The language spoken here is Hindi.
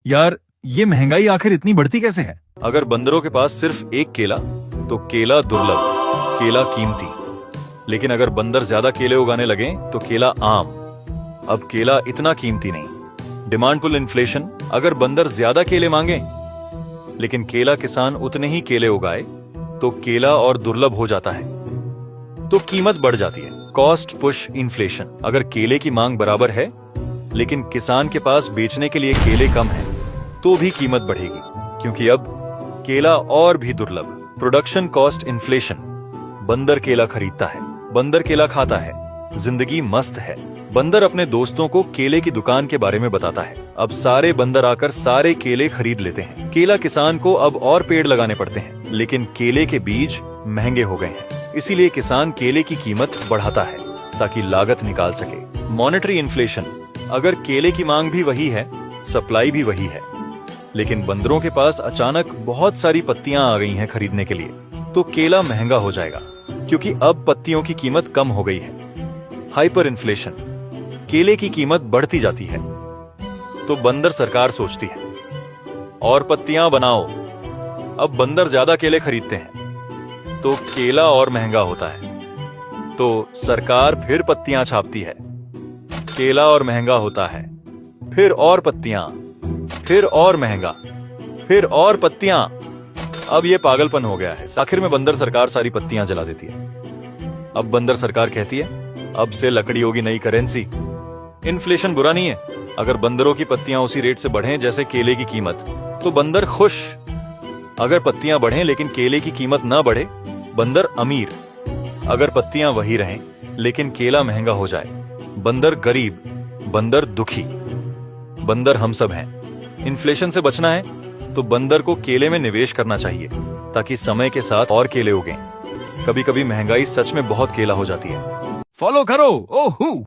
यार, ये महंगाई आखिर इतनी बढ़ती कैसे है? अगर बंदरों के पास सिर्फ एक केला तो केला दुर्लभ, केला कीमती। लेकिन अगर बंदर ज्यादा केले उगाने लगे तो केला आम। अब केला इतना कीमती नहीं। Demand pull inflation. अगर बंदर ज्यादा केले मांगे लेकिन केला किसान उतने ही केले उगाए तो केला और दुर्लभ हो जाता है, तो कीमत बढ़ जाती है। Cost push inflation. अगर केले की मांग बराबर है लेकिन किसान के पास बेचने के लिए केले कम है तो भी कीमत बढ़ेगी, क्योंकि अब केला और भी दुर्लभ। Production cost inflation. बंदर केला खरीदता है, बंदर केला खाता है, जिंदगी मस्त है। बंदर अपने दोस्तों को केले की दुकान के बारे में बताता है। अब सारे बंदर आकर सारे केले खरीद लेते हैं। केला किसान को अब और पेड़ लगाने पड़ते हैं, लेकिन केले के बीज महंगे हो गए हैं, इसीलिए किसान केले की कीमत बढ़ाता है ताकि लागत निकाल सके। Monetary inflation. अगर केले की मांग भी वही है, सप्लाई भी वही है, लेकिन बंदरों के पास अचानक बहुत सारी पत्तियां आ गई हैं खरीदने के लिए, तो केला महंगा हो जाएगा, क्योंकि अब पत्तियों की कीमत कम हो गई है। Hyper inflation. केले की कीमत बढ़ती जाती है तो बंदर सरकार सोचती है और पत्तियां बनाओ। अब बंदर ज्यादा केले खरीदते हैं तो केला और महंगा होता है, तो सरकार फिर पत्तियां छापती है। केला और महंगा होता है, फिर और पत्तियां, फिर और महंगा, फिर और पत्तियां। अब ये पागलपन हो गया है। आखिर में बंदर सरकार सारी पत्तियां जला देती है। अब बंदर सरकार कहती है अब से लकड़ी होगी नई करेंसी। इन्फ्लेशन बुरा नहीं है। अगर बंदरों की पत्तियां उसी रेट से बढ़ें जैसे केले की कीमत, तो बंदर खुश। अगर पत्तियां बढ़ें लेकिन केले की कीमत ना बढ़े, बंदर अमीर। अगर पत्तियां वही रहें लेकिन केला महंगा हो जाए, बंदर गरीब, बंदर दुखी। बंदर हम सब हैं। इन्फ्लेशन से बचना है तो बंदर को केले में निवेश करना चाहिए ताकि समय के साथ और केले उगें। कभी कभी महंगाई सच में बहुत केला हो जाती है। फॉलो करो ओहू।